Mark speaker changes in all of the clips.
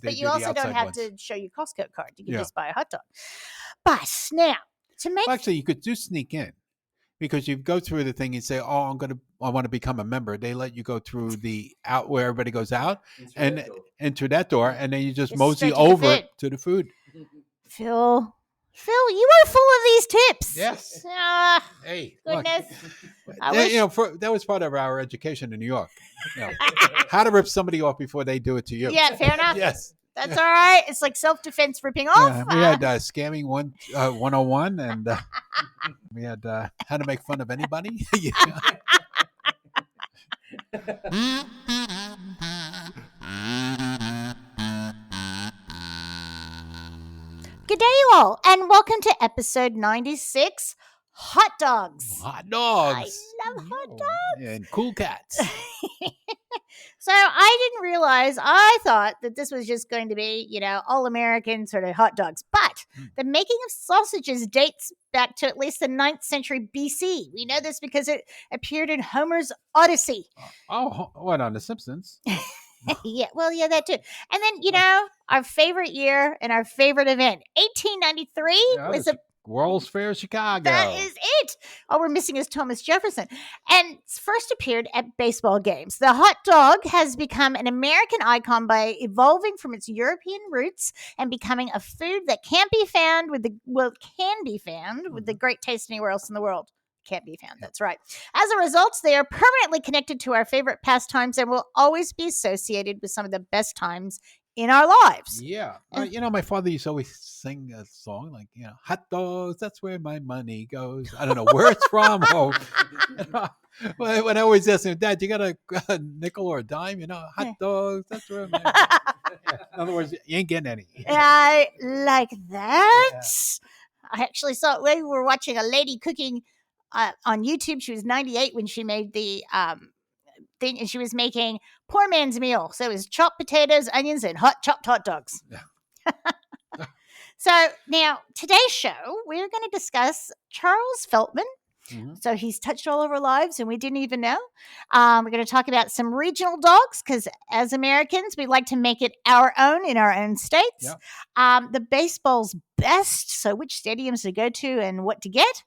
Speaker 1: But
Speaker 2: do
Speaker 1: you
Speaker 2: the
Speaker 1: also don't
Speaker 2: outside
Speaker 1: have
Speaker 2: ones.
Speaker 1: to show your Costco card. You can
Speaker 2: Yeah.
Speaker 1: just buy a hot dog. But now, to make...
Speaker 2: Well, actually, you could do sneak in because you go through the thing and say, "Oh, I want to become a member." They let you go through the out where everybody goes out and enter that door, and then you just mosey
Speaker 1: straight to the
Speaker 2: over
Speaker 1: food.
Speaker 2: to the food.
Speaker 1: Phil, you are full of these tips.
Speaker 2: Yes. Hey,
Speaker 1: Goodness.
Speaker 2: look, that was part of our education in New York. How to rip somebody off before they do it to you.
Speaker 1: Yeah, fair enough.
Speaker 2: Yes.
Speaker 1: That's all right. It's like self-defense ripping off.
Speaker 2: Yeah, we had scamming 101, and we had how to make fun of anybody.
Speaker 1: Gdayall, and welcome to episode 96, Hot Dogs.
Speaker 2: Hot dogs.
Speaker 1: I love hot dogs.
Speaker 2: And cool cats.
Speaker 1: So I didn't realize, I thought that this was just going to be, all-American sort of hot dogs. But the making of sausages dates back to at least the 9th century BC. We know this because it appeared in Homer's Odyssey.
Speaker 2: Oh, what, on The Simpsons?
Speaker 1: Yeah, that too. And then, our favorite year and our favorite event, 1893 was a
Speaker 2: World's Fair Chicago.
Speaker 1: That is it. All we're missing is Thomas Jefferson. And first appeared at baseball games. The hot dog has become an American icon by evolving from its European roots and becoming a food that can be found with the great taste anywhere else in the world. Can't be found. That's right. As a result, they are permanently connected to our favorite pastimes and will always be associated with some of the best times in our lives.
Speaker 2: Yeah. My father used to always sing a song like, hot dogs, that's where my money goes. I don't know where it's from. When I always ask him, Dad, you got a nickel or a dime? Hot dogs, that's where my money goes. In other words, you ain't getting any.
Speaker 1: I like that. Yeah. I actually saw, we were watching a lady cooking on YouTube. She was 98 when she made the thing, and she was making poor man's meal. So it was chopped potatoes, onions, and chopped hot dogs. Yeah. So now today's show, we're going to discuss Charles Feltman. Mm-hmm. So he's touched all of our lives and we didn't even know. We're going to talk about some regional dogs because as Americans, we like to make it our own in our own states. Yep. The baseball's best. So which stadiums to go to and what to get.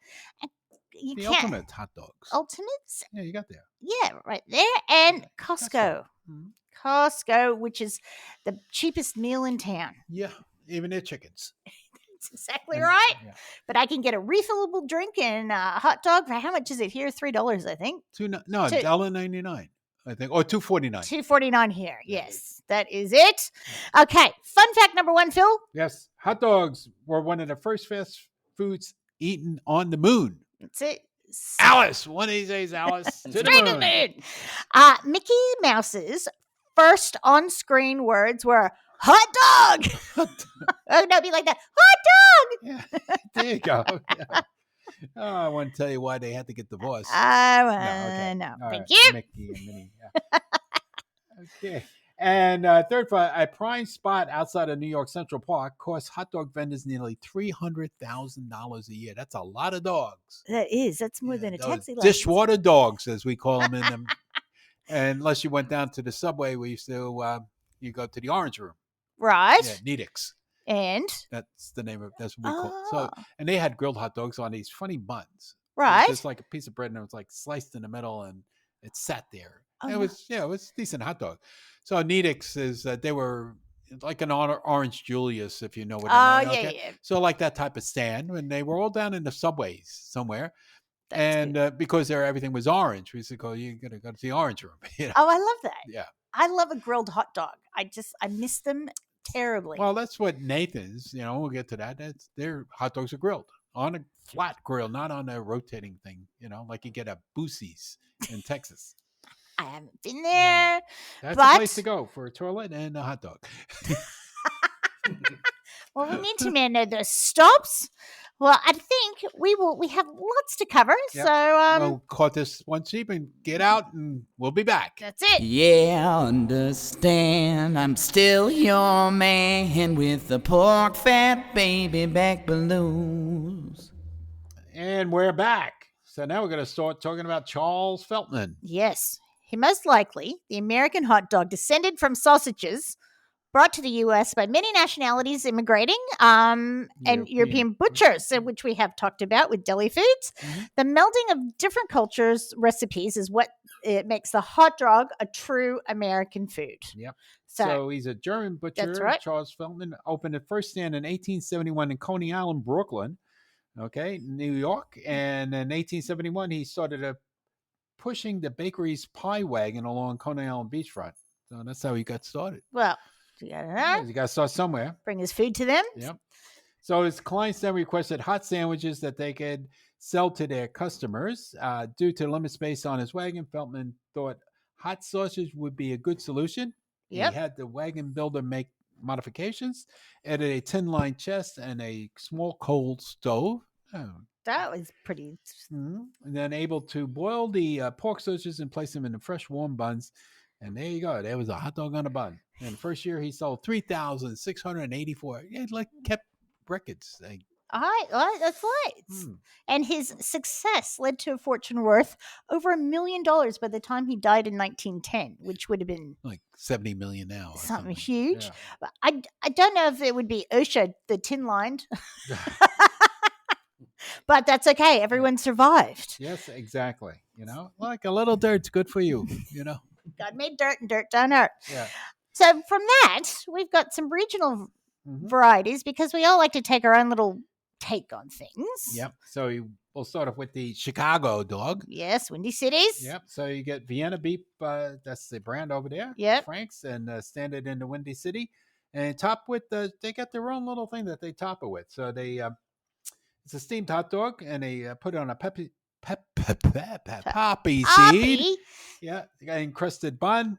Speaker 2: The ultimate hot dogs.
Speaker 1: Ultimates?
Speaker 2: Yeah, you got there.
Speaker 1: Yeah, right there. And Costco. Mm-hmm. Costco, which is the cheapest meal in town.
Speaker 2: Yeah, even their chickens.
Speaker 1: That's exactly right. Yeah. But I can get a refillable drink and a hot dog for how much is it here? $3, I think.
Speaker 2: $1.99, I think. Or $2.49.
Speaker 1: $2.49 here. Yes, that is it. Okay, fun fact number 1, Phil.
Speaker 2: Yes, hot dogs were one of the first fast foods eaten on the moon.
Speaker 1: That's it.
Speaker 2: Alice, one of these days, Alice.
Speaker 1: To the moon. Mickey Mouse's first on-screen words were hot dog. Oh, no, be like that. Hot dog.
Speaker 2: Yeah, there you go. Yeah. Oh, I want to tell you why they had to get divorced.
Speaker 1: No. Thank
Speaker 2: right.
Speaker 1: you.
Speaker 2: Mickey and Minnie. Yeah. Okay. And third, a prime spot outside of New York Central Park costs hot dog vendors nearly $300,000 a year. That's a lot of dogs.
Speaker 1: That is. That's more than a taxi license.
Speaker 2: Dishwater dogs, as we call them in them. And unless you went down to the subway, we used to you go to the orange room.
Speaker 1: Right.
Speaker 2: Yeah, Nedix.
Speaker 1: And?
Speaker 2: That's the name of that's what we call it. So, and they had grilled hot dogs on these funny buns.
Speaker 1: Right.
Speaker 2: Just like a piece of bread and it was like sliced in the middle and it sat there. It was a decent hot dog. So Nedix is they were like an Orange Julius, if you know what I mean. Okay?
Speaker 1: Yeah.
Speaker 2: So like that type of stand, and they were all down in the subways somewhere. That's because everything was orange, we used to go, you gotta go to the orange room.
Speaker 1: Oh, I love that.
Speaker 2: Yeah.
Speaker 1: I love a grilled hot dog. I miss them terribly.
Speaker 2: Well, that's what Nathan's, we'll get to that. Their hot dogs are grilled on a flat grill, not on a rotating thing, like you get at Boosie's in Texas.
Speaker 1: I haven't been there.
Speaker 2: Yeah. That's the place to go for a toilet and a hot dog.
Speaker 1: Well, we need to know those stops. Well, I think we have lots to cover.
Speaker 2: Yep.
Speaker 1: So
Speaker 2: we'll cut this one sheep and get out and we'll be back.
Speaker 1: That's it.
Speaker 3: Yeah, I understand. I'm still your man with the pork fat baby back blues.
Speaker 2: And we're back. So now we're going to start talking about Charles Feltman.
Speaker 1: Yes. He most likely, the American hot dog, descended from sausages, brought to the U.S. by many nationalities immigrating and European butchers, which we have talked about with deli foods.
Speaker 2: Mhm.
Speaker 1: The melding of different cultures' recipes is what it makes the hot dog a true American food.
Speaker 2: Yep.
Speaker 1: So,
Speaker 2: So he's a German butcher.
Speaker 1: That's right.
Speaker 2: Charles Feltman opened the first stand in 1871 in Coney Island, Brooklyn, New York. And in 1871, he started pushing the bakery's pie wagon along Coney Island beachfront. So that's how he got started.
Speaker 1: well, you gotta
Speaker 2: You got to start somewhere.
Speaker 1: bring his food to them.
Speaker 2: Yep. So his clients then requested hot sandwiches that they could sell to their customers. Due to limited space on his wagon, Feltman thought hot sausage would be a good solution.
Speaker 1: Yep.
Speaker 2: He had the wagon builder make modifications, added a tin-lined chest and a small coal stove.
Speaker 1: That was pretty.
Speaker 2: And then able to boil the pork sausages and place them in the fresh warm buns. And there you go. There was a hot dog on a bun. And the first year he sold 3,684. He kept records.
Speaker 1: That's right. And his success led to a fortune worth over $1 million by the time he died in 1910, which would have been
Speaker 2: like 70 million now. Or
Speaker 1: something huge.
Speaker 2: Yeah.
Speaker 1: But I don't know if it would be OSHA, the tin lined. But that's okay. Everyone survived.
Speaker 2: Yes, exactly. Like a little dirt's good for you,
Speaker 1: God made dirt and dirt don't hurt.
Speaker 2: Yeah.
Speaker 1: So from that, we've got some regional varieties because we all like to take our own little take on things.
Speaker 2: Yep. So we'll start off with the Chicago dog.
Speaker 1: Yes, Windy Cities.
Speaker 2: Yep. So you get Vienna beef. That's the brand over there.
Speaker 1: Yep.
Speaker 2: Frank's and standard in the Windy City. And top with they got their own little thing that they top it with. So they it's a steamed hot dog and they put it on a poppy seed. Yeah. Encrusted bun.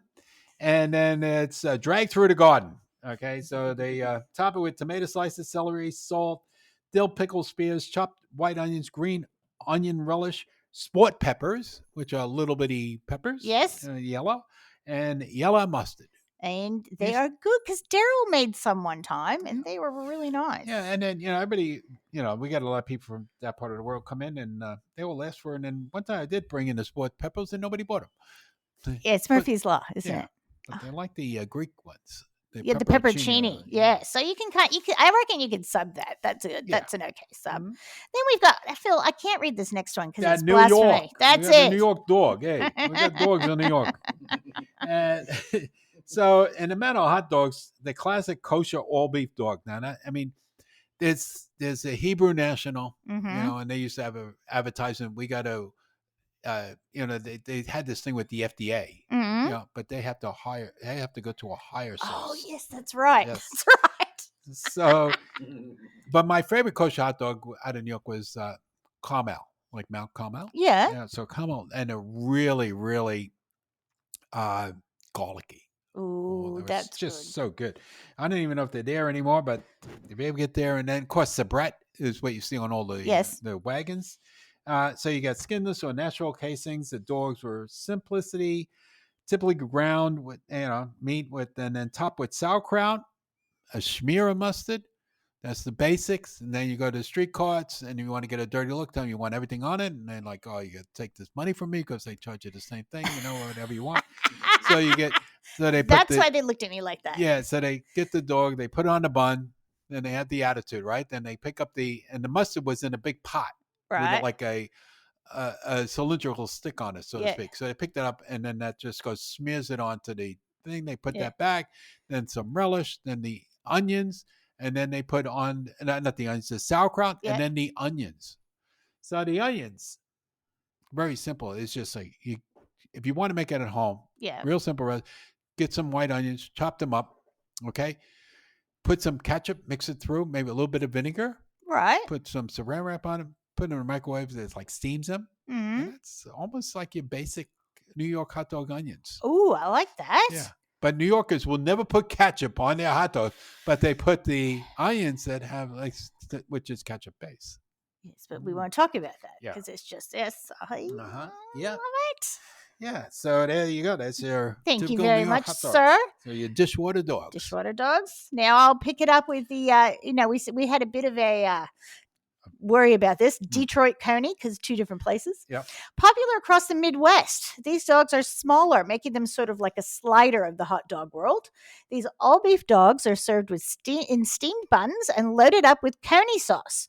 Speaker 2: And then it's dragged through the garden. Okay. So they top it with tomato slices, celery, salt, dill pickle spears, chopped white onions, green onion relish, sport peppers, which are little bitty peppers.
Speaker 1: Yes.
Speaker 2: Yellow. And yellow mustard.
Speaker 1: And they are good because Daryl made some one time and they were really nice.
Speaker 2: Yeah. And then, everybody, we got a lot of people from that part of the world come in and they will ask for it. And then one time I did bring in the sport peppers and nobody bought them.
Speaker 1: Yeah, it's Murphy's Law, isn't it?
Speaker 2: But they like the Greek ones.
Speaker 1: The pepperoncini. Yeah. So I reckon you can sub that. That's an okay sub.
Speaker 2: Mm-hmm.
Speaker 1: Then we've got, Phil, I can't read this next one because it's
Speaker 2: New
Speaker 1: blasphemy.
Speaker 2: York.
Speaker 1: That's
Speaker 2: we got
Speaker 1: it.
Speaker 2: The New York dog. Hey, we got dogs in New York. And so in the metal hot dogs, the classic kosher all beef dog. Now, there's a Hebrew National, and they used to have an advertisement. We got to, they had this thing with the FDA, but they have to go to a higher source.
Speaker 1: Oh, yes, that's right.
Speaker 2: Yes.
Speaker 1: That's right.
Speaker 2: So, but my favorite kosher hot dog out of New York was Carmel, like Mount Carmel.
Speaker 1: Yeah.
Speaker 2: So Carmel, and a really, really garlicky.
Speaker 1: Ooh, that's
Speaker 2: just
Speaker 1: good.
Speaker 2: so good. I don't even know if they're there anymore, but if you ever get there, and then of course Sabret is what you see on all the wagons. So you got skinless or natural casings. The dogs were simplicity, typically ground with meat with, and then topped with sauerkraut, a smear of mustard. That's the basics. And then you go to the street carts and you want to get a dirty look, tell them you want everything on it. And they're like, oh, you got to take this money from me because they charge you the same thing, or whatever you want. So you get, that's
Speaker 1: why they looked at me like that.
Speaker 2: Yeah. So they get the dog, they put it on the bun, then they have the attitude, right? Then they pick up and the mustard was in a big pot.
Speaker 1: Right.
Speaker 2: With like a cylindrical stick on it, so to speak. So they picked that up and then that just smears it onto the thing. They put that back, then some relish, then the onions. And then they put on, not the onions, the sauerkraut, and then the onions. So the onions, very simple. It's just like, if you want to make it at home, real simple. Get some white onions, chop them up, okay? Put some ketchup, mix it through, maybe a little bit of vinegar.
Speaker 1: Right.
Speaker 2: Put some saran wrap on them, put them in the microwave. It's like steams them. Mm-hmm. And it's almost like your basic New York hot dog onions.
Speaker 1: Ooh, I like that.
Speaker 2: Yeah. But New Yorkers will never put ketchup on their hot dog, but they put the onions that have which is ketchup base.
Speaker 1: Yes, but we won't talk about that because it's just
Speaker 2: Yeah.
Speaker 1: Love it.
Speaker 2: Yeah. So there you go. That's your
Speaker 1: thank you very much, sir.
Speaker 2: So your Dishwater Dogs.
Speaker 1: Dishwater Dogs. Now I'll pick it up with the we had a bit of a worry about this. Detroit Coney, because 2 different places.
Speaker 2: Yep.
Speaker 1: Popular across the Midwest. These dogs are smaller, making them sort of like a slider of the hot dog world. These all-beef dogs are served with in steamed buns and loaded up with Coney sauce,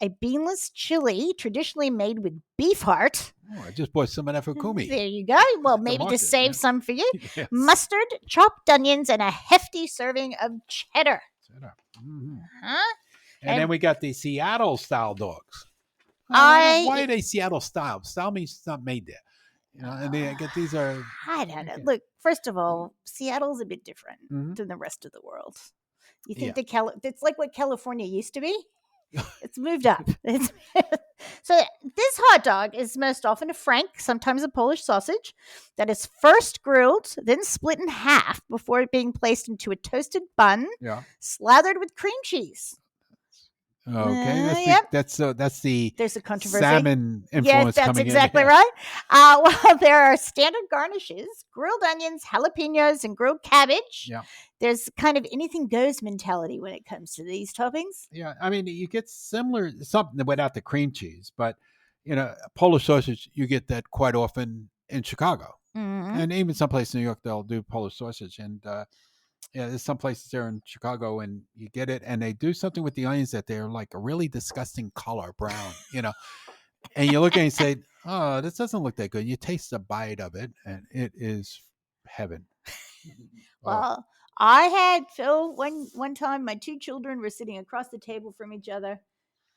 Speaker 1: a beanless chili traditionally made with beef heart.
Speaker 2: Oh, I just bought some of that for Kumi.
Speaker 1: There you go. Well, maybe
Speaker 2: market,
Speaker 1: to save
Speaker 2: yeah.
Speaker 1: some for you.
Speaker 2: Yes.
Speaker 1: Mustard, chopped onions, and a hefty serving of cheddar.
Speaker 2: Mm-hmm.
Speaker 1: Huh?
Speaker 2: And then we got the Seattle style dogs.
Speaker 1: I-
Speaker 2: Why are they Seattle style? Style means it's not made there. You know, and they get these are.
Speaker 1: I don't know.
Speaker 2: Okay.
Speaker 1: Look, first of all, Seattle's a bit different
Speaker 2: Mhm.
Speaker 1: than the rest of the world. You think
Speaker 2: Yeah.
Speaker 1: it's like what California used to be? It's moved up. So this hot dog is most often a frank, sometimes a Polish sausage, that is first grilled, then split in half before being placed into a toasted bun,
Speaker 2: Yeah.
Speaker 1: slathered with cream cheese.
Speaker 2: Okay. That's the
Speaker 1: There's a controversy.
Speaker 2: salmon influence
Speaker 1: Yes, that's
Speaker 2: coming
Speaker 1: exactly
Speaker 2: in.
Speaker 1: right. Well, there are standard garnishes, grilled onions, jalapenos, and grilled cabbage.
Speaker 2: Yeah.
Speaker 1: There's kind of anything goes mentality when it comes to these toppings.
Speaker 2: Yeah, I mean, you get similar something without the cream cheese, but Polish sausage you get that quite often in Chicago, and even some places in New York they'll do Polish sausage, and there's some places there in Chicago, and you get it, and they do something with the onions that they're like a really disgusting color, brown, and you look at it and say, "Oh, this doesn't look that good." You taste a bite of it, and it is heaven.
Speaker 1: Well, I had Phil one time. My 2 children were sitting across the table from each other,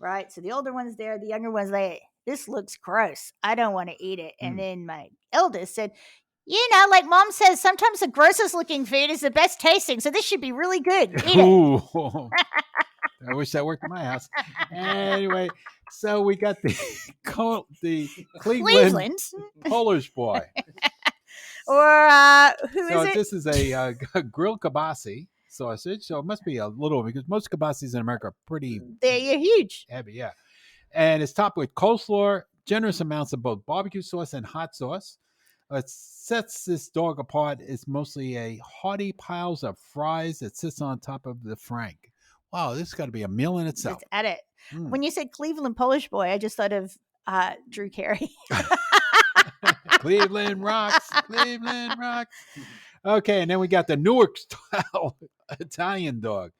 Speaker 1: right? So the older one's there, the younger one's like, "This looks gross. I don't want to eat it." And then my eldest said, like Mom says, sometimes the grossest looking food is the best tasting. So this should be really good. Eat it.
Speaker 2: Ooh. I wish that worked in my house. Anyway, so we got the Cleveland Polish boy.
Speaker 1: Or who
Speaker 2: So
Speaker 1: is it?
Speaker 2: this is a grilled kielbasa sausage. So it must be a little, because most kielbasas in America are pretty
Speaker 1: They're huge.
Speaker 2: heavy, yeah. And it's topped with coleslaw, generous amounts of both barbecue sauce and hot sauce. What sets this dog apart is mostly a hearty piles of fries that sits on top of the frank. Wow, this has got to be a meal in itself.
Speaker 1: It's at it. When you said Cleveland Polish boy, I just thought of Drew Carey.
Speaker 2: Cleveland rocks. Cleveland rocks. Okay, and then we got the Newark style Italian dog.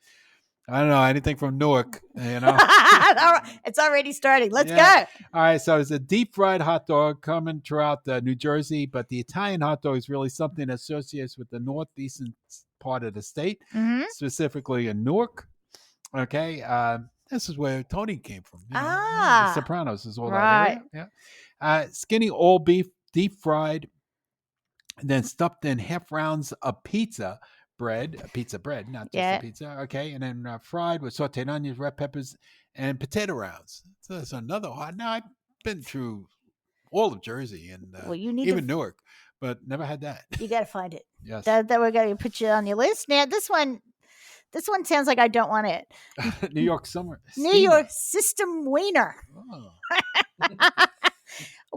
Speaker 2: I don't know anything from Newark,
Speaker 1: It's already starting. Let's go.
Speaker 2: All right, so it's a deep fried hot dog coming throughout New Jersey, but the Italian hot dog is really something that associates with the northeastern part of the state, specifically in Newark. Okay, this is where Tony came from. The Sopranos is all that area. Yeah, skinny all beef, deep fried, and then stuffed in half rounds of pizza bread, not just a pizza. Okay, and then fried with sauteed onions, red peppers, and potato rounds. So that's another hot. Now I've been through all of Jersey and even Newark, but never had that.
Speaker 1: You got to find it.
Speaker 2: Yes,
Speaker 1: that we're going to put you on your list. Now this one sounds like I don't want it.
Speaker 2: New York summer.
Speaker 1: New York system wiener.
Speaker 2: Oh.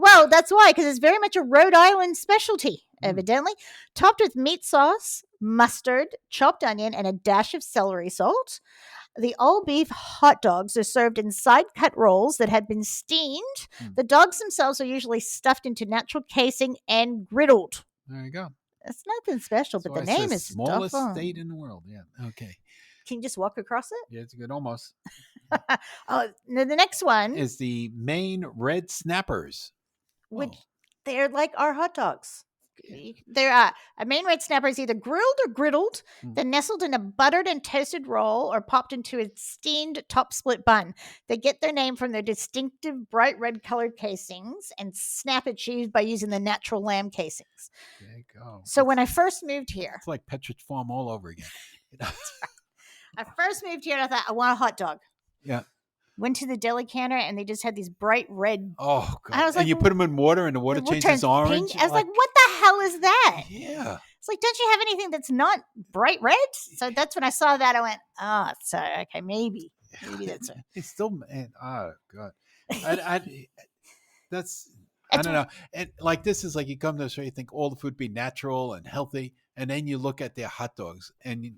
Speaker 1: Well, that's why, because it's very much a Rhode Island specialty, evidently. Topped with meat sauce, mustard, chopped onion, and a dash of celery salt. The all-beef hot dogs are served in side-cut rolls that have been steamed. The dogs themselves are usually stuffed into natural casing and griddled.
Speaker 2: There you go.
Speaker 1: It's nothing special, but the name is
Speaker 2: smallest state in the world. Yeah. Okay.
Speaker 1: Can you just walk across it?
Speaker 2: Yeah, it's good. Almost.
Speaker 1: The next one
Speaker 2: is the Maine Red Snappers,
Speaker 1: which they're like our hot dogs. They're a Maine Red Snapper is either grilled or griddled, then nestled in a buttered and toasted roll or popped into a steamed top split bun. They get their name from their distinctive bright red colored casings and snap achieved by using the natural lamb casings.
Speaker 2: There you go.
Speaker 1: So when I first moved here,
Speaker 2: it's like Petridge Farm all over again.
Speaker 1: I first moved here and I thought, I want a hot dog.
Speaker 2: Yeah.
Speaker 1: Went to the deli counter and they just had these bright red.
Speaker 2: Oh, God.
Speaker 1: And I was like,
Speaker 2: you put them in water and the water changes orange?
Speaker 1: Pink. I was like, what the hell is that?
Speaker 2: Yeah.
Speaker 1: It's like, don't you have anything that's not bright red? So that's when I saw that. I went, so okay, maybe that's it.
Speaker 2: It's still, man, oh, God. I don't know. And like, this is like, you come to the store, you think all the food be natural and healthy. And then you look at their hot dogs and,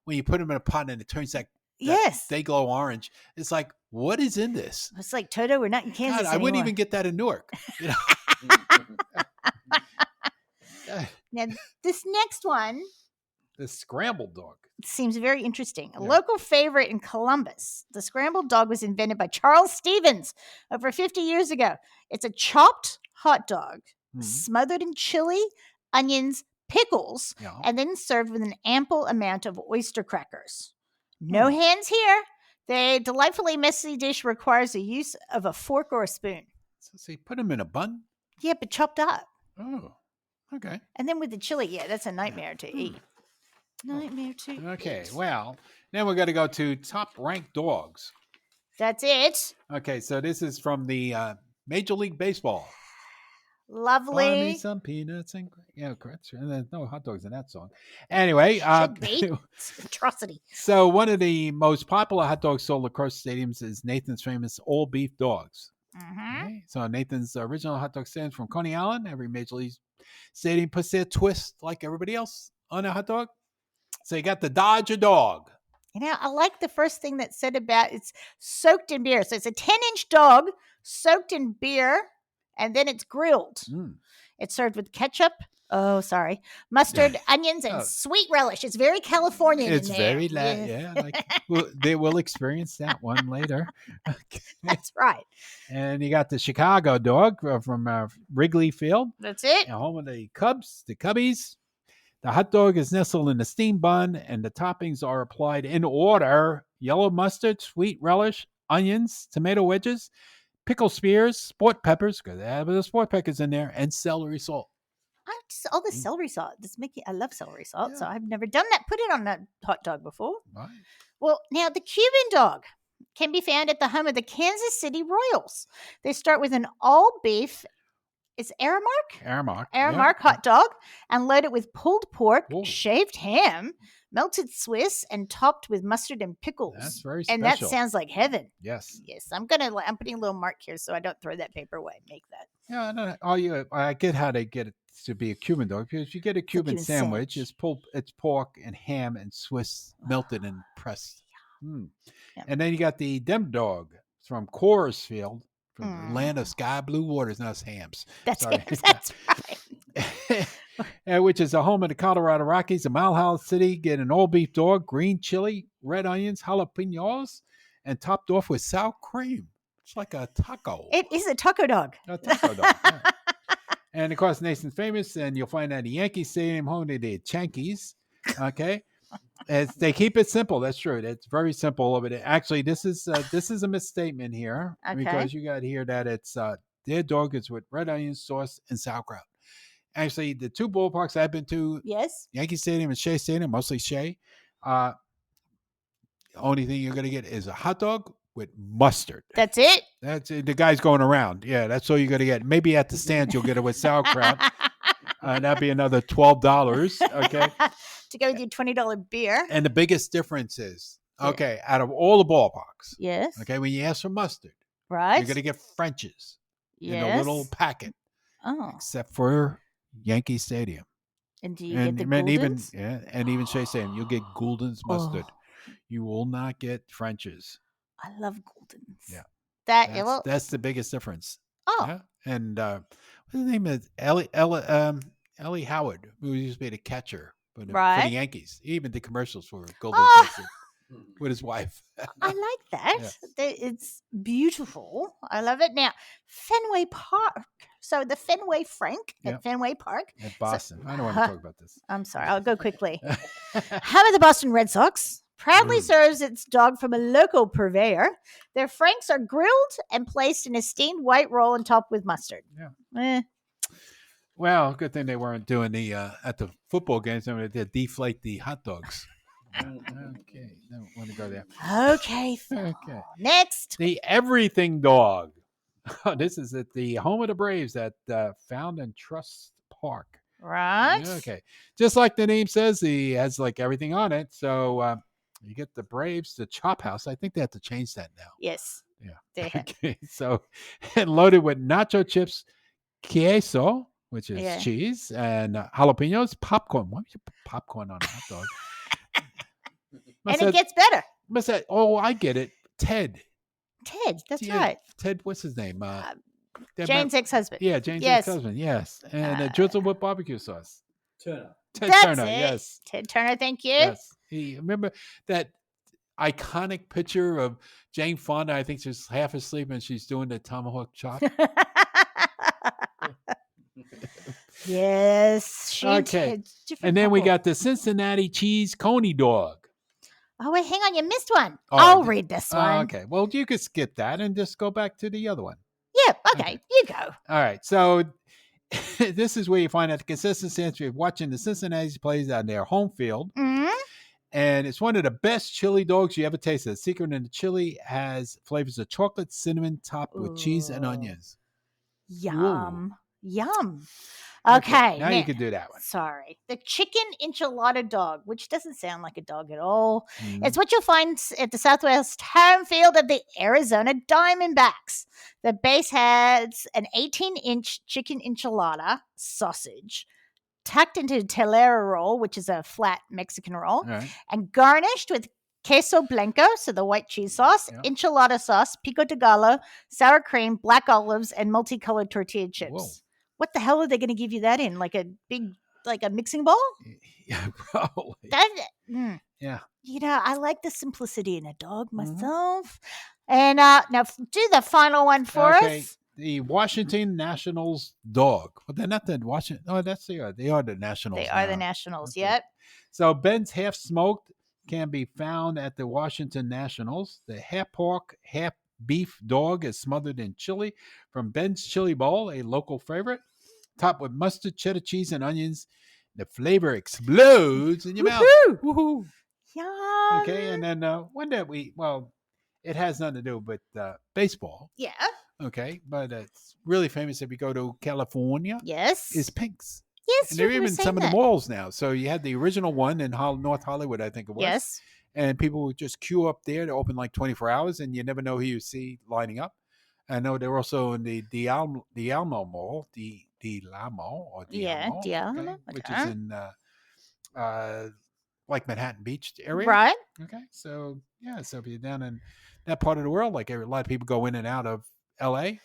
Speaker 2: when you put them in a pot and it turns that
Speaker 1: yes,
Speaker 2: they glow orange. It's like, what is in this?
Speaker 1: It's like, Toto, we're not in Kansas
Speaker 2: God, I wouldn't
Speaker 1: anymore.
Speaker 2: even get that in Newark. You know?
Speaker 1: Now, this next one
Speaker 2: The scrambled dog.
Speaker 1: seems very interesting. A
Speaker 2: Yeah.
Speaker 1: local favorite in Columbus, the scrambled dog was invented by Charles Stevens over 50 years ago. It's a chopped hot dog smothered in chili, onions, pickles,
Speaker 2: Yeah.
Speaker 1: and then served with an ample amount of oyster crackers. No hands here. The delightfully messy dish requires the use of a fork or a spoon.
Speaker 2: So you put them in a bun?
Speaker 1: Yeah, but chopped up.
Speaker 2: Oh, okay.
Speaker 1: And then with the chili, yeah, that's a nightmare to eat. Nightmare to eat.
Speaker 2: Okay, well, now we're going to go to top ranked dogs.
Speaker 1: That's it.
Speaker 2: Okay, so this is from the Major League Baseball. Buy me
Speaker 1: Lovely.
Speaker 2: some peanuts and correct. And there's no hot dogs in that song. Anyway,
Speaker 1: Should be. It's an atrocity.
Speaker 2: so one of the most popular hot dogs sold across stadiums is Nathan's famous all beef dogs. Okay? So Nathan's original hot dog stands from Coney Island. Every Major League stadium puts their twist like everybody else on a hot dog. So you got the Dodger dog.
Speaker 1: You know, I like the first thing that said about it's soaked in beer. So it's a 10-inch dog soaked in beer, and then it's grilled. It's served with ketchup. Oh, sorry. Mustard, onions, and sweet relish. It's very Californian.
Speaker 2: It's
Speaker 1: in there.
Speaker 2: very they will experience that one later. Okay.
Speaker 1: That's right.
Speaker 2: And you got the Chicago dog from Wrigley Field.
Speaker 1: That's it.
Speaker 2: Home of the Cubs, the Cubbies. The hot dog is nestled in a steam bun, and the toppings are applied in order: yellow mustard, sweet relish, onions, tomato wedges, pickle spears, sport peppers, because they have the sport peppers in there, and celery salt.
Speaker 1: All the celery salt. I love celery salt, so I've never done that. Put it on a hot dog before.
Speaker 2: Right.
Speaker 1: Well, now the Cuban dog can be found at the home of the Kansas City Royals. They start with an all-beef. It's Aramark hot dog, and load it with pulled pork, shaved ham, melted Swiss, and topped with mustard and pickles.
Speaker 2: That's very special.
Speaker 1: And that sounds like heaven.
Speaker 2: Yes.
Speaker 1: Yes, I'm putting a little mark here so I don't throw that paper away. Make that.
Speaker 2: Yeah, no, I get how they get it to be a Cuban dog, because if you get a Cuban sandwich, it's pork and ham and Swiss melted and pressed. Yeah. And then you got the Dem dog from Coors Field. From the land of sky blue waters, not hams.
Speaker 1: That's right.
Speaker 2: Which is the home of the Colorado Rockies, a Mile High City. Get an all beef dog, green chili, red onions, jalapenos, and topped off with sour cream. It's like a taco.
Speaker 1: It is a taco dog.
Speaker 2: A taco dog. Yeah. And of course, Nathan's famous, and you'll find that at the Yankee Stadium, home to the Yankees. Okay. They keep it simple. That's true. It's very simple. But actually, this is a misstatement here, because you got here that it's their dog is with red onion sauce and sauerkraut. Actually, the two ballparks I've been to, Yankee Stadium and Shea Stadium, mostly Shea. The only thing you're going to get is a hot dog with mustard.
Speaker 1: That's it.
Speaker 2: That's it. The guy's going around. Yeah, that's all you're going to get. Maybe at the stands you'll get it with sauerkraut. That'd be another $12. Okay.
Speaker 1: To go with your $20 beer.
Speaker 2: And the biggest difference is, out of all the ballparks,
Speaker 1: okay,
Speaker 2: when you ask for mustard,
Speaker 1: right,
Speaker 2: you're going to get French's in a little packet. Oh. Except for Yankee Stadium.
Speaker 1: And do you get the Gouldens?
Speaker 2: Even Shea Stadium, you'll get Gouldens mustard. You will not get French's.
Speaker 1: I love Gouldens.
Speaker 2: Yeah.
Speaker 1: That's
Speaker 2: the biggest difference.
Speaker 1: Oh.
Speaker 2: Yeah? And what's the name of Ellie Howard, who used to be the catcher for the Yankees. He even did commercials for Golden Mustard with his wife.
Speaker 1: I like that. Yeah. It's beautiful. I love it. Now, Fenway Park. So the Fenway Frank at Fenway Park.
Speaker 2: At Boston. I don't want to talk about this.
Speaker 1: I'm sorry. I'll go quickly. How about the Boston Red Sox? Proudly serves its dog from a local purveyor. Their Franks are grilled and placed in a steamed white roll and topped with mustard.
Speaker 2: Yeah. Well, good thing they weren't doing the at the football games. They did deflate the hot dogs. Okay, don't want to go there.
Speaker 1: Okay. Next,
Speaker 2: the Everything Dog. This is at the home of the Braves at Found and Trust Park.
Speaker 1: Right.
Speaker 2: Okay. Just like the name says, he has like everything on it. So you get the Braves, the Chop House. I think they have to change that now.
Speaker 1: Yes.
Speaker 2: Yeah. Okay. So, and loaded with nacho chips, queso, which is cheese, and jalapenos, popcorn. Why would you put popcorn on a hot dog?
Speaker 1: And it gets better.
Speaker 2: Must say, oh, I get it. Ted.
Speaker 1: Ted. That's
Speaker 2: Yeah,
Speaker 1: right.
Speaker 2: Ted, what's his name?
Speaker 1: Jane's ex-husband.
Speaker 2: Yeah, Jane's
Speaker 1: Yes.
Speaker 2: ex-husband. Yes, and drizzle with barbecue sauce.
Speaker 4: Turner.
Speaker 2: Ted
Speaker 1: That's
Speaker 2: Turner.
Speaker 1: it.
Speaker 2: Yes,
Speaker 1: Ted Turner. Thank you.
Speaker 2: yes. Remember that iconic picture of Jane Fonda? I think she's half asleep and she's doing the tomahawk chop.
Speaker 1: Yes. She and
Speaker 2: Okay.
Speaker 1: Ted's different
Speaker 2: And then we
Speaker 1: couple.
Speaker 2: got the Cincinnati cheese coney dog.
Speaker 1: Oh, wait, hang on. You missed one.
Speaker 2: Oh,
Speaker 1: I'll read this one.
Speaker 2: Okay. Well, you could skip that and just go back to the other one.
Speaker 1: Yeah. Okay. You go.
Speaker 2: All right. So this is where you find out the consistency of watching the Cincinnati plays on their home field.
Speaker 1: Mhm.
Speaker 2: And it's one of the best chili dogs you ever tasted. The secret in the chili has flavors of chocolate, cinnamon, topped with cheese and
Speaker 1: Ooh.
Speaker 2: onions.
Speaker 1: Yum. Yum. Okay.
Speaker 2: Now you can do that one.
Speaker 1: Sorry. The chicken enchilada dog, which doesn't sound like a dog at all.
Speaker 2: Mhm.
Speaker 1: It's what you'll find at the Southwest home field of the Arizona Diamondbacks. The base has an 18-inch chicken enchilada sausage tucked into a telera roll, which is a flat Mexican roll,
Speaker 2: All right.
Speaker 1: and garnished with queso blanco, so the white cheese sauce,
Speaker 2: Yeah.
Speaker 1: enchilada sauce, pico de gallo, sour cream, black olives, and multicolored tortilla chips.
Speaker 2: Whoa.
Speaker 1: What the hell are they going to give you that in? Like a mixing bowl?
Speaker 2: Yeah, probably. Yeah.
Speaker 1: You know, I like the simplicity in a dog
Speaker 2: Mhm.
Speaker 1: myself. And now do the final one for us.
Speaker 2: The Washington Nationals dog. Well, they're not the Washington. Oh, they are the Nationals.
Speaker 1: They are the
Speaker 2: now.
Speaker 1: Nationals.
Speaker 2: Okay.
Speaker 1: Yep.
Speaker 2: So Ben's half smoked can be found at the Washington Nationals. The half pork, half beef dog is smothered in chili from Ben's Chili Bowl, a local favorite, topped with mustard, cheddar cheese, and onions. The flavor explodes in your mouth. Woohoo!
Speaker 1: Yum.
Speaker 2: Okay, and then one that it has nothing to do with baseball.
Speaker 1: Yeah.
Speaker 2: Okay, but it's really famous if you go to California.
Speaker 1: Yes.
Speaker 2: Is Pink's.
Speaker 1: Yes.
Speaker 2: And they're
Speaker 1: you were
Speaker 2: even some
Speaker 1: saying
Speaker 2: of the
Speaker 1: that.
Speaker 2: malls now. So you had the original one in North Hollywood, I think it was.
Speaker 1: Yes.
Speaker 2: And people would just queue up there to open like 24 hours, and you never know who you see lining up. I know they're also in the Dialmo Mall, Dialmo, which is in like Manhattan Beach area.
Speaker 1: Right.
Speaker 2: Okay, so so if you're down in that part of the world, like a lot of people go in and out of L.A.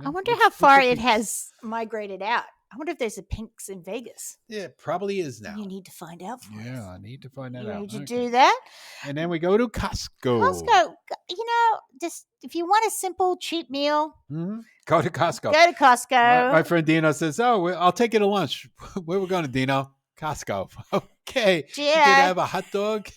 Speaker 1: I wonder how far it has migrated out. I wonder if there's a Pink's in Vegas.
Speaker 2: Yeah, it probably is now.
Speaker 1: You need to find out for us.
Speaker 2: Yeah, I need to find that
Speaker 1: You
Speaker 2: out.
Speaker 1: need to
Speaker 2: Okay.
Speaker 1: do that.
Speaker 2: And then we go to Costco.
Speaker 1: Costco, you know, just if you want a simple, cheap meal,
Speaker 2: Mhm. Go to Costco.
Speaker 1: go to Costco.
Speaker 2: My friend Dino says, I'll take you to lunch. Where we going to, Dino? Costco. Okay. You
Speaker 1: Yeah.
Speaker 2: can have a hot dog.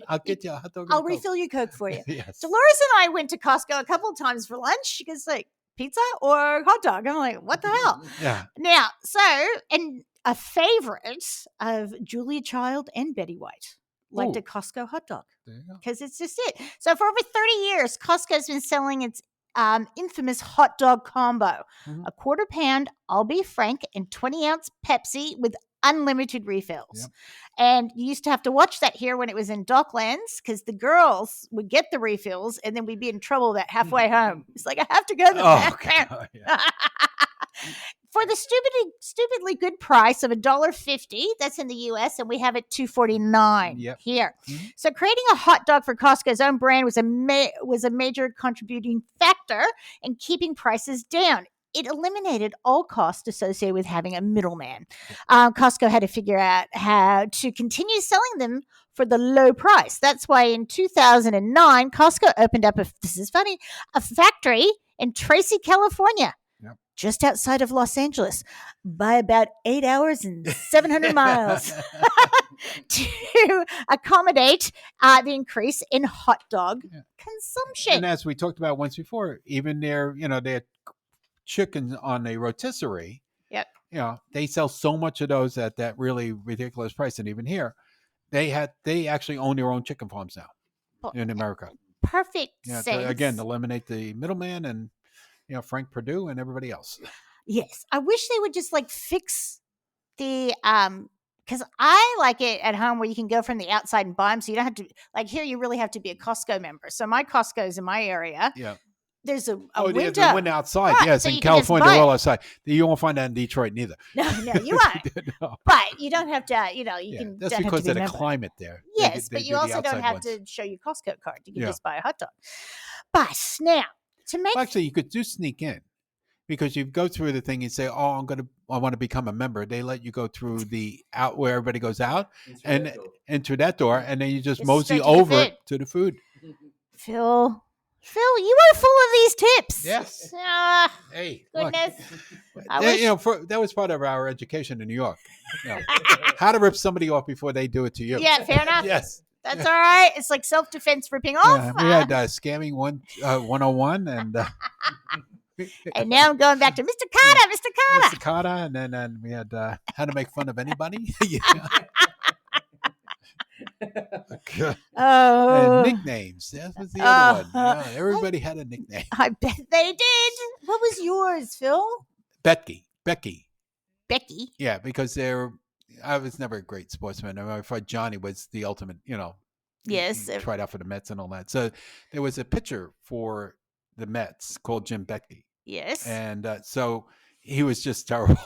Speaker 2: I'll get you a hot dog. and
Speaker 1: I'll
Speaker 2: a Coke.
Speaker 1: refill your Coke for you.
Speaker 2: Yes.
Speaker 1: Dolores and I went to Costco a couple of times for lunch. She goes like, pizza or hot dog? I'm like, what the hell?
Speaker 2: Yeah.
Speaker 1: Now, and a favorite of Julia Child and Betty White liked
Speaker 2: Ooh.
Speaker 1: a Costco hot dog
Speaker 2: There you go.
Speaker 1: because it's just it. So for over 30 years, Costco's been selling its infamous hot dog combo:
Speaker 2: Mhm.
Speaker 1: a quarter pound all beef frank and 20-ounce Pepsi with unlimited refills.
Speaker 2: Yep.
Speaker 1: And you used to have to watch that here when it was in Docklands because the girls would get the refills and then we'd be in trouble about halfway home. It's like, I have to go to the bathroom.
Speaker 2: God, yeah.
Speaker 1: For the stupidly good price of $1.50, that's in the US, and we have it $2.49
Speaker 2: Yep.
Speaker 1: here.
Speaker 2: Mhm.
Speaker 1: So creating a hot dog for Costco's own brand was a major contributing factor in keeping prices down. It eliminated all costs associated with having a middleman. Costco had to figure out how to continue selling them for the low price. That's why in 2009, Costco opened up a factory in Tracy, California.
Speaker 2: Yep.
Speaker 1: Just outside of Los Angeles by about 8 hours and 700 miles to accommodate the increase in hot dog consumption.
Speaker 2: And as we talked about once before, even their chickens on a rotisserie.
Speaker 1: Yep.
Speaker 2: They sell so much of those at that really ridiculous price. And even here, they actually own their own chicken farms now in America.
Speaker 1: Perfect
Speaker 2: Yeah.
Speaker 1: sense.
Speaker 2: To, again, eliminate the middleman and Frank Perdue and everybody else.
Speaker 1: Yes. I wish they would just fix the because I like it at home where you can go from the outside and buy them, so you don't have to here. You really have to be a Costco member. So my Costco's in my area.
Speaker 2: Yeah.
Speaker 1: there's a
Speaker 2: Oh,
Speaker 1: window.
Speaker 2: there's a window outside.
Speaker 1: Right,
Speaker 2: Yes,
Speaker 1: so
Speaker 2: in
Speaker 1: you can just
Speaker 2: California,
Speaker 1: buy
Speaker 2: they're all
Speaker 1: it.
Speaker 2: outside. You won't find that in Detroit neither.
Speaker 1: No, you won't.
Speaker 2: No.
Speaker 1: But you don't have to, you
Speaker 2: Yeah,
Speaker 1: can.
Speaker 2: that's
Speaker 1: don't have
Speaker 2: because
Speaker 1: to
Speaker 2: of
Speaker 1: be a
Speaker 2: the
Speaker 1: member.
Speaker 2: climate there.
Speaker 1: Yes,
Speaker 2: They
Speaker 1: but
Speaker 2: do
Speaker 1: you
Speaker 2: the
Speaker 1: also don't
Speaker 2: outside
Speaker 1: have
Speaker 2: ones.
Speaker 1: to show your Costco card. You can
Speaker 2: Yeah.
Speaker 1: just buy a hot dog. But now, to make
Speaker 2: Well, actually, you could sneak in because you go through the thing and say, "Oh, I want to become a member." They let you go through the out where everybody goes out and enter that door, and then you just
Speaker 1: Just
Speaker 2: mosey
Speaker 1: straight to the
Speaker 2: over
Speaker 1: food.
Speaker 2: to the food.
Speaker 1: Phil, you are full of these tips.
Speaker 2: Yes.
Speaker 1: Ah,
Speaker 2: Hey,
Speaker 1: goodness. I
Speaker 2: look.
Speaker 1: wish-
Speaker 2: You know, that was part of our education in New York. You know, how to rip somebody off before they do it to you.
Speaker 1: Yeah, fair enough.
Speaker 2: Yes.
Speaker 1: That's all right. It's like self-defense ripping off.
Speaker 2: Yeah, we had scamming 101 and
Speaker 1: And now I'm going back to Mr. Carter, Mr. Carter.
Speaker 2: Mr. Carter, and then we had how to make fun of anybody. Yeah. Okay.
Speaker 1: Oh,
Speaker 2: And nicknames. That was the other one. Yeah, everybody had a nickname.
Speaker 1: I bet they did. What was yours, Phil?
Speaker 2: Becky.
Speaker 1: Becky.
Speaker 2: Yeah, because I was never a great sportsman. I thought Johnny was the ultimate,
Speaker 1: Yes.
Speaker 2: he tried out for the Mets and all that. So there was a pitcher for the Mets called Jim Becky.
Speaker 1: Yes.
Speaker 2: And so he was just terrible.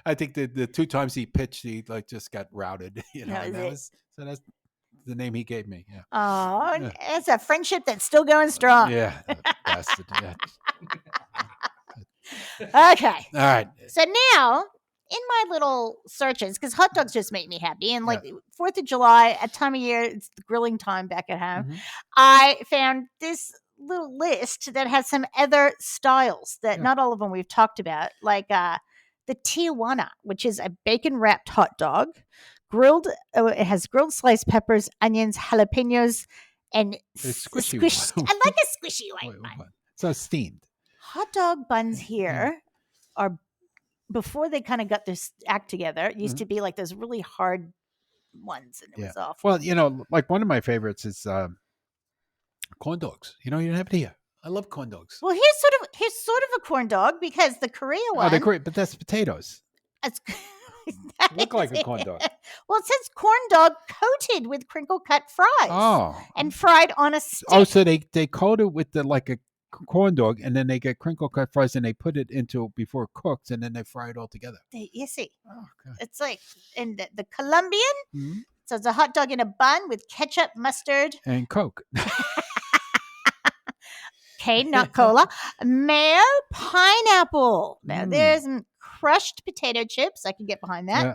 Speaker 2: I think the two times he pitched, he just got routed. So that's the name he gave me. Yeah.
Speaker 1: Oh,
Speaker 2: Yeah.
Speaker 1: it's a friendship that's still going strong.
Speaker 2: Yeah, bastard. Yeah.
Speaker 1: Okay.
Speaker 2: All right.
Speaker 1: So now, in my little searches, because hot dogs just make me happy, and like 4th of July, a time of year, it's the grilling time back at home,
Speaker 2: Mhm.
Speaker 1: I found this little list that has some other styles that not all of them we've talked about, like the Tijuana, which is a bacon-wrapped hot dog, grilled. It has grilled sliced peppers, onions, jalapenos, and
Speaker 2: It's squishy.
Speaker 1: I like a squishy white bun.
Speaker 2: So steamed.
Speaker 1: Hot dog buns here are, before they kind of got this act together, it used to be like those really hard ones, and it was awful.
Speaker 2: Well, like one of my favorites is corn dogs. You don't have it here. I love corn dogs.
Speaker 1: Well, here's sort of a corn dog, because the Korea one.
Speaker 2: Oh, they're great, but that's potatoes. Look like a corn dog.
Speaker 1: Well, it says corn dog coated with crinkle cut fries.
Speaker 2: Oh.
Speaker 1: And fried on a stick.
Speaker 2: Oh, so they coat it with like a corn dog, and then they get crinkle cut fries, and they put it into before it cooks, and then they fry it all together.
Speaker 1: You see,
Speaker 2: Oh, God.
Speaker 1: it's like, and the Colombian.
Speaker 2: Mhm.
Speaker 1: So it's a hot dog in a bun with ketchup, mustard,
Speaker 2: And Coke.
Speaker 1: okay, not cola, mayo, pineapple. Now there's some crushed potato chips. I can get behind that.
Speaker 2: Yeah.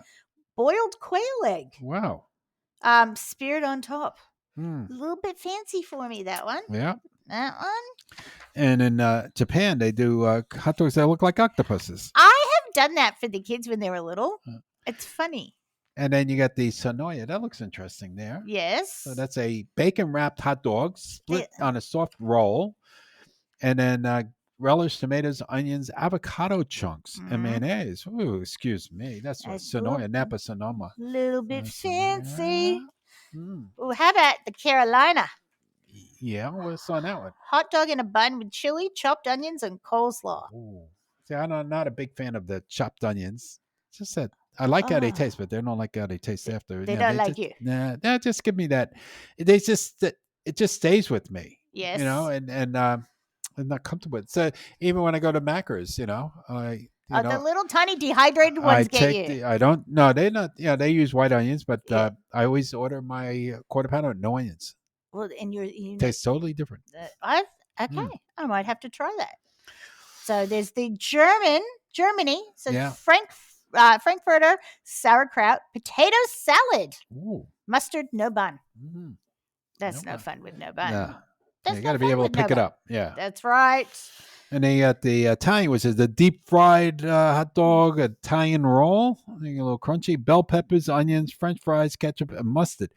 Speaker 1: Boiled quail egg,
Speaker 2: Wow.
Speaker 1: speared on top.
Speaker 2: Mm.
Speaker 1: A little bit fancy for me, that one.
Speaker 2: Yeah.
Speaker 1: That one.
Speaker 2: And in Japan, they do hot dogs that look like octopuses.
Speaker 1: I have done that for the kids when they were little. It's funny.
Speaker 2: And then you got the Sonoya. That looks interesting there.
Speaker 1: Yes.
Speaker 2: So that's a bacon-wrapped hot dog split on a soft roll. And then relish, tomatoes, onions, avocado chunks, and mayonnaise. Ooh, excuse me. That's what Sonoya, Napa Sonoma.
Speaker 1: Little bit fancy.
Speaker 2: Mm.
Speaker 1: Ooh, how about the Carolina?
Speaker 2: Yeah, what's on that one?
Speaker 1: Hot dog in a bun with chili, chopped onions, and coleslaw.
Speaker 2: Ooh. See, I'm not a big fan of the chopped onions. It's just that I like how they taste, but they don't like how they taste after.
Speaker 1: They don't like
Speaker 2: just,
Speaker 1: you.
Speaker 2: Nah, just give me that. It just stays with me.
Speaker 1: Yes.
Speaker 2: And I'm not comfortable with it. So even when I go to Macca's,
Speaker 1: the little tiny dehydrated ones get you.
Speaker 2: I don't. No, they're not. Yeah, they use white onions, but I always order my quarter pounder with no onions.
Speaker 1: Well, and you
Speaker 2: Tastes totally different.
Speaker 1: I might have to try that. So there's the Germany. So Frankfurter sauerkraut, potato salad, mustard, no bun.
Speaker 2: Mm.
Speaker 1: That's no fun with no bun.
Speaker 2: Yeah.
Speaker 1: That's
Speaker 2: You got to be able to pick it up. Yeah.
Speaker 1: That's right.
Speaker 2: And they got the Italian, which is the deep fried hot dog, Italian roll. A little crunchy, bell peppers, onions, French fries, ketchup, and mustard.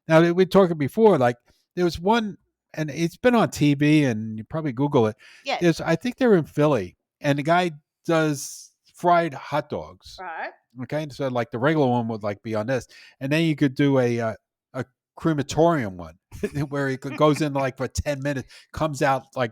Speaker 2: Now, we talked before, like there was one, and it's been on TV, and you probably Google it.
Speaker 1: Yeah.
Speaker 2: I think they're in Philly, and the guy does fried hot dogs.
Speaker 1: Right.
Speaker 2: Okay, so like the regular one would like be on this, and then you could do a crematorium one where it goes in like for 10 minutes, comes out like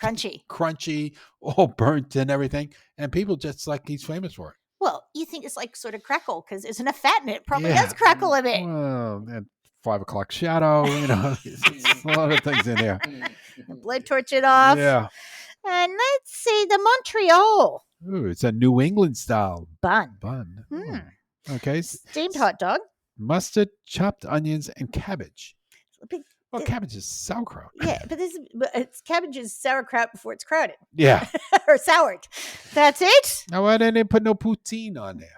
Speaker 2: crunchy, all burnt and everything, and people just like he's famous for it.
Speaker 1: Well, you think it's like sort of crackle because there's enough fat in it. Probably does crackle a bit.
Speaker 2: Well, and 5 o'clock shadow, there's a lot of things in there.
Speaker 1: blowtorch it off.
Speaker 2: Yeah.
Speaker 1: And let's see, the Montreal
Speaker 2: Ooh, it's a New England style
Speaker 1: bun.
Speaker 2: bun.
Speaker 1: Hmm.
Speaker 2: Oh. Okay.
Speaker 1: Steamed hot dog.
Speaker 2: Mustard, chopped onions, and cabbage.
Speaker 1: But
Speaker 2: Well, cabbage is sauerkraut.
Speaker 1: yeah, but it's cabbage is sauerkraut before it's crowded.
Speaker 2: Yeah.
Speaker 1: Or soured. That's it?
Speaker 2: Now, why didn't they put no poutine on there?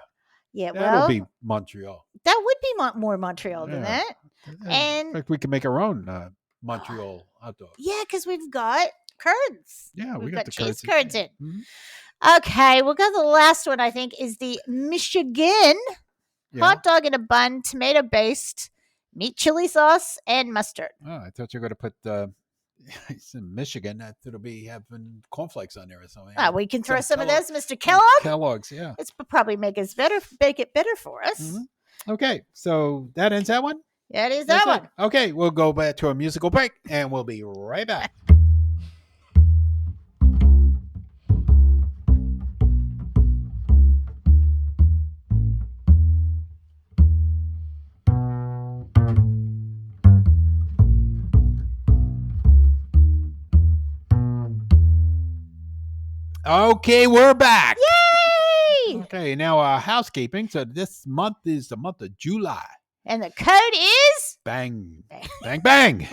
Speaker 1: Yeah,
Speaker 2: That'll be Montreal.
Speaker 1: that would be more Montreal than
Speaker 2: Yeah.
Speaker 1: that.
Speaker 2: In
Speaker 1: And
Speaker 2: fact, we can make our own Montreal hot dog.
Speaker 1: yeah, because we've got curds.
Speaker 2: Yeah,
Speaker 1: We've
Speaker 2: we
Speaker 1: got
Speaker 2: the
Speaker 1: cheese
Speaker 2: curds
Speaker 1: curds in.
Speaker 2: Mhm.
Speaker 1: Okay, we'll go to the last one, I think, is the Michigan
Speaker 2: Yeah.
Speaker 1: hot dog in a bun, tomato based, meat chili sauce, and mustard.
Speaker 2: Oh, I thought you were going to put it's in Michigan. That it'll be having cornflakes on there or something.
Speaker 1: We can throw some of
Speaker 2: Kellogg-
Speaker 1: those, Mr. Kellogg.
Speaker 2: Kellogg's, yeah.
Speaker 1: It's probably make it better for us.
Speaker 2: Mhm. Okay, so that ends that one?
Speaker 1: That is
Speaker 2: That's
Speaker 1: that one.
Speaker 2: it. Okay, we'll go back to a musical break, and we'll be right back. Okay, we're back.
Speaker 1: Yay!
Speaker 2: Okay, now housekeeping. So this month is the month of July.
Speaker 1: And the code is
Speaker 2: Bang, bang, bang.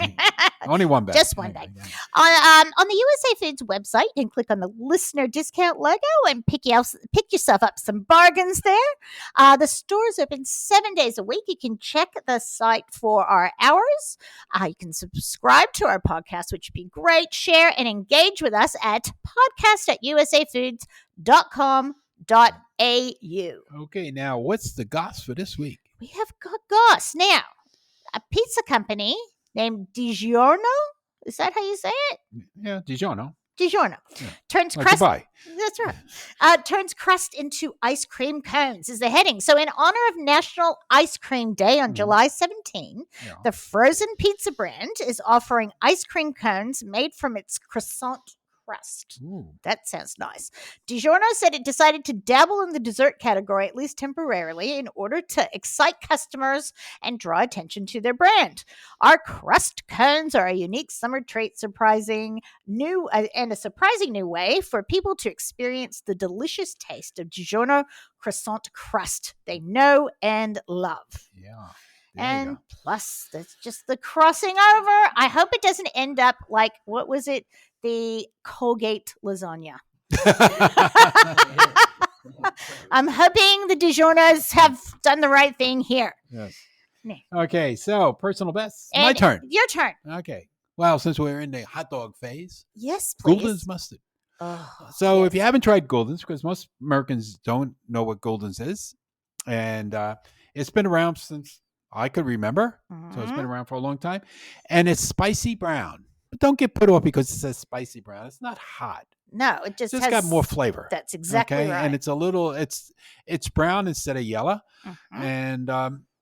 Speaker 2: Only one bang.
Speaker 1: Just one bang. On the USA Foods website, you can click on the listener discount logo and pick yourself up some bargains there. The store's open 7 days a week. You can check the site for our hours. You can subscribe to our podcast, which would be great. Share and engage with us at podcast@usafoods.com.au.
Speaker 2: Okay, now what's the goss for this week?
Speaker 1: We have got Goss. Now, a pizza company named DiGiorno. Is that how you say it?
Speaker 2: Yeah, DiGiorno.
Speaker 1: DiGiorno.
Speaker 2: Yeah.
Speaker 1: Turns
Speaker 2: Like
Speaker 1: crust.
Speaker 2: Dubai.
Speaker 1: That's right. Turns crust into ice cream cones is the heading. So, in honor of National Ice Cream Day on July 17,
Speaker 2: Yeah.
Speaker 1: the frozen pizza brand is offering ice cream cones made from its croissant crust.
Speaker 2: Ooh.
Speaker 1: That sounds nice. DiGiorno said it decided to dabble in the dessert category, at least temporarily, in order to excite customers and draw attention to their brand. Our crust cones are a unique summer treat, surprising new way for people to experience the delicious taste of DiGiorno croissant crust they know and love.
Speaker 2: Yeah. There you
Speaker 1: And
Speaker 2: go.
Speaker 1: plus, that's just the crossing over. I hope it doesn't end up like, what was it? The Colgate lasagna. I'm hoping the DiGiornos have done the right thing here.
Speaker 2: Yes.
Speaker 1: Yeah.
Speaker 2: Okay, so personal best. My
Speaker 1: And
Speaker 2: turn.
Speaker 1: Your turn.
Speaker 2: Okay. Well, since we're in the hot dog phase,
Speaker 1: Yes, please.
Speaker 2: Gulden's mustard.
Speaker 1: Oh,
Speaker 2: So
Speaker 1: yes.
Speaker 2: if you haven't tried Gulden's, because most Americans don't know what Gulden's is, and it's been around since I could remember, so it's been around for a long time, and it's spicy brown. But don't get put off because it says spicy brown. It's not hot.
Speaker 1: No, it
Speaker 2: It's
Speaker 1: just
Speaker 2: just
Speaker 1: has
Speaker 2: got more flavor.
Speaker 1: That's exactly right.
Speaker 2: And it's a little, it's brown instead of yellow,
Speaker 1: Mhm.
Speaker 2: and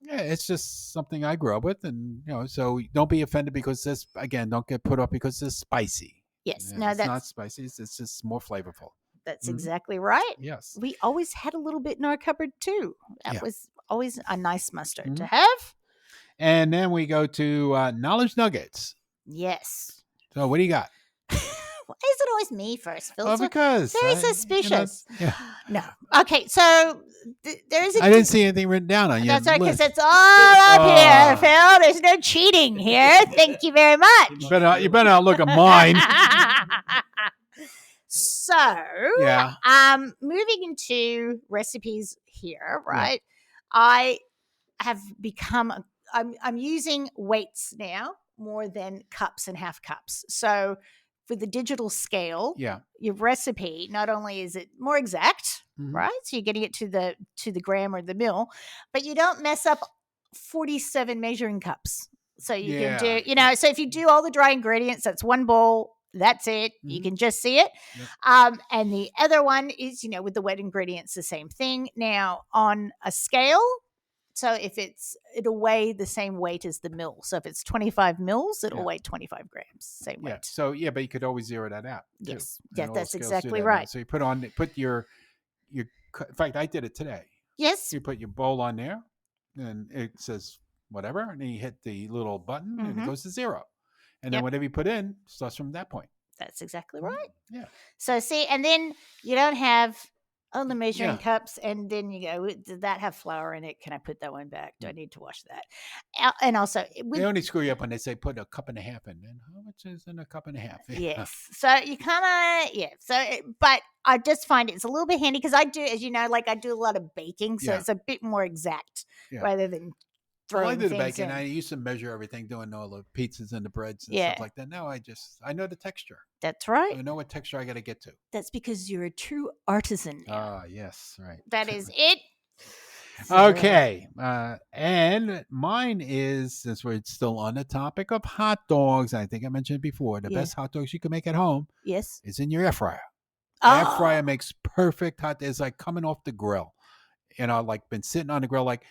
Speaker 2: yeah, it's just something I grew up with, and so don't be offended because this again, don't get put off because it's spicy.
Speaker 1: Yes,
Speaker 2: Yeah,
Speaker 1: no,
Speaker 2: it's
Speaker 1: that's
Speaker 2: not spicy. It's just more flavorful.
Speaker 1: that's
Speaker 2: Mhm.
Speaker 1: exactly right.
Speaker 2: Yes.
Speaker 1: We always had a little bit in our cupboard too. That
Speaker 2: Yeah.
Speaker 1: was always a nice mustard to
Speaker 2: Mhm.
Speaker 1: have.
Speaker 2: And then we go to Knowledge Nuggets.
Speaker 1: Yes.
Speaker 2: So what do you got?
Speaker 1: Why is it always me first, Phil?
Speaker 2: Oh,
Speaker 1: So
Speaker 2: because
Speaker 1: very
Speaker 2: I- you know,
Speaker 1: suspicious.
Speaker 2: yeah.
Speaker 1: No. Okay, so there is a.
Speaker 2: I didn't see anything written down on your
Speaker 1: That's right, because
Speaker 2: list.
Speaker 1: it's all up
Speaker 2: Ah.
Speaker 1: here, Phil. There's no cheating here. Thank you very much.
Speaker 2: You better not look at mine.
Speaker 1: So,
Speaker 2: Yeah.
Speaker 1: moving into recipes here, right? I have become I'm using weights now more than cups and half cups. So for the digital scale,
Speaker 2: Yeah.
Speaker 1: your recipe not only is it more exact,
Speaker 2: Mhm.
Speaker 1: right? So you're getting it to the gram or the mil, but you don't mess up 47 measuring cups. So you
Speaker 2: Yeah.
Speaker 1: can do, so if you do all the dry ingredients, that's one bowl. That's it. You
Speaker 2: Mhm.
Speaker 1: can just see it.
Speaker 2: Yep.
Speaker 1: And the other one is, with the wet ingredients, the same thing. Now on a scale, so if it'll weigh the same weight as the mil. So if it's 25 mils, it'll
Speaker 2: Yeah.
Speaker 1: weigh 25 grams, same
Speaker 2: Yeah.
Speaker 1: weight.
Speaker 2: So but you could always zero that out. too.
Speaker 1: Yes.
Speaker 2: And
Speaker 1: Yeah,
Speaker 2: all
Speaker 1: that's
Speaker 2: scales do
Speaker 1: exactly
Speaker 2: that now.
Speaker 1: right.
Speaker 2: So you put your in fact, I did it today.
Speaker 1: Yes.
Speaker 2: You put your bowl on there, and it says whatever, and then you hit the little button, and it
Speaker 1: Mhm.
Speaker 2: goes to 0. And then
Speaker 1: Yep.
Speaker 2: whatever you put in starts from that point.
Speaker 1: That's exactly right.
Speaker 2: Yeah.
Speaker 1: So see, and then you don't have the measuring
Speaker 2: Yeah.
Speaker 1: cups, and then you go, did that have flour in it? Can I put that one back? Do I need to wash that? And also,
Speaker 2: They only screw you up when they say put a cup and a half in. And how much is in a cup and a half?
Speaker 1: yes. So you kind of, So, but I just find it's a little bit handy because I do, as you know, like I do a lot of baking, so
Speaker 2: Yeah.
Speaker 1: it's a bit more exact
Speaker 2: Yeah.
Speaker 1: rather than
Speaker 2: Well, I
Speaker 1: throwing
Speaker 2: do the
Speaker 1: things
Speaker 2: baking.
Speaker 1: in.
Speaker 2: I used to measure everything, doing all the pizzas and the breads and
Speaker 1: Yeah.
Speaker 2: stuff like that. Now I know the texture.
Speaker 1: That's right.
Speaker 2: I know what texture I got to get to.
Speaker 1: That's because you're a true artisan now.
Speaker 2: Ah, yes, right.
Speaker 1: That is it.
Speaker 2: Okay. And mine is, since we're still on the topic of hot dogs, I think I mentioned it before, the
Speaker 1: Yeah.
Speaker 2: best hot dogs you can make at home
Speaker 1: Yes.
Speaker 2: is in your air fryer.
Speaker 1: Oh.
Speaker 2: Air fryer makes perfect hot. It's like coming off the grill. Like been sitting on the grill, like,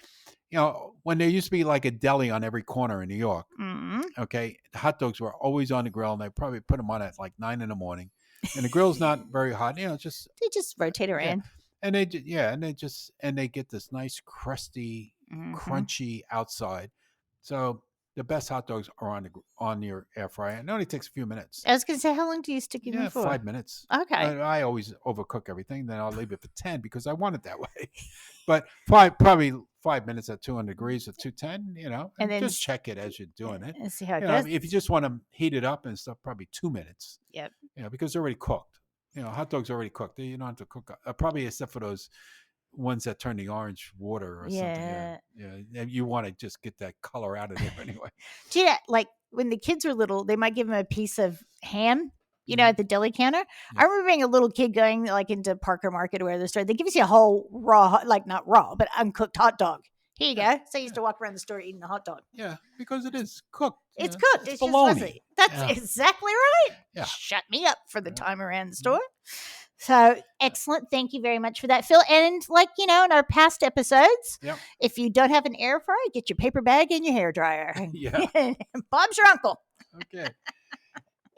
Speaker 2: when there used to be like a deli on every corner in New York.
Speaker 1: Mm-hmm.
Speaker 2: Okay, the hot dogs were always on the grill, and they probably put them on at like 9 in the morning, and the grill's not very hot. Just
Speaker 1: They just rotate around.
Speaker 2: and they get this nice crusty, crunchy outside. So the best hot dogs are on your air fryer, and it only takes a few minutes.
Speaker 1: I was going to say, how long do you stick in them for?
Speaker 2: 5 minutes.
Speaker 1: Okay.
Speaker 2: I always overcook everything, then I'll leave it for 10 because I want it that way. But probably 5 minutes at 200 degrees or 210, and then just check it as you're doing it.
Speaker 1: And see how it goes.
Speaker 2: If you just want to heat it up and stuff, probably 2 minutes.
Speaker 1: Yep.
Speaker 2: Because they're already cooked. Hot dogs are already cooked. You don't have to cook. Probably except for those ones that turn the orange water or something. Yeah. You want to just get that color out of there anyway.
Speaker 1: Do you know, like when the kids were little, they might give them a piece of ham, at the deli counter. I remember being a little kid going like into Parker Market or where the store, they give you a whole raw, like not raw, but uncooked hot dog. Here you go. So I used to walk around the store eating a hot dog.
Speaker 2: Yeah, because it is cooked.
Speaker 1: It's cooked. It's just fuzzy. That's exactly right.
Speaker 2: Yeah.
Speaker 1: Shut me up for the time around the store. So excellent. Thank you very much for that, Phil. And like, in our past episodes, if you don't have an air fryer, get your paper bag and your hair dryer.
Speaker 2: Yeah.
Speaker 1: Bob's your uncle.
Speaker 2: Okay.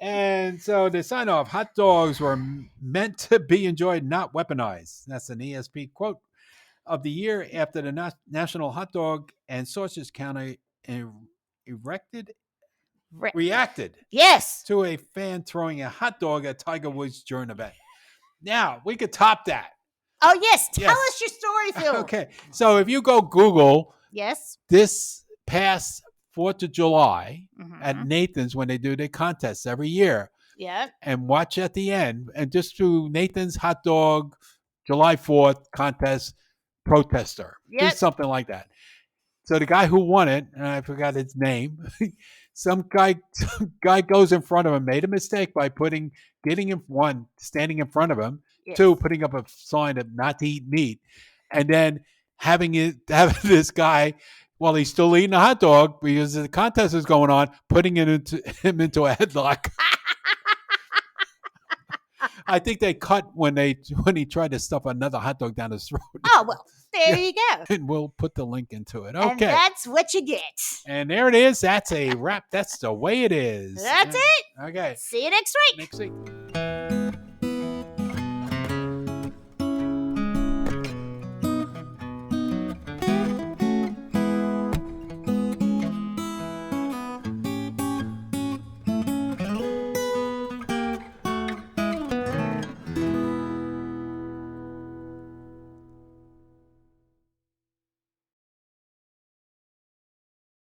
Speaker 2: And so to sign off, hot dogs were meant to be enjoyed, not weaponized. That's an ESP quote of the year after the National Hot Dog and Sausage Counter reacted to a fan throwing a hot dog at Tiger Woods during an event. Now, we could top that.
Speaker 1: Oh, yes. Tell us your story, Phil.
Speaker 2: Okay. So if you go Google this past 4th of July at Nathan's, when they do their contests every year, and watch at the end, and just do Nathan's Hot Dog July 4th contest protester. Do something like that. So the guy who won it, and I forgot his name, some guy goes in front of him, made a mistake by standing in front of him, 2, putting up a sign of not to eat meat, and then having this guy, while he's still eating a hot dog, because the contest is going on, putting him into a headlock. I think they cut when he tried to stuff another hot dog down his throat.
Speaker 1: Oh, well, there you go.
Speaker 2: And we'll put the link into it. Okay.
Speaker 1: And that's what you get.
Speaker 2: And there it is. That's a wrap. That's the way it is.
Speaker 1: That's it.
Speaker 2: Okay.
Speaker 1: See you next week.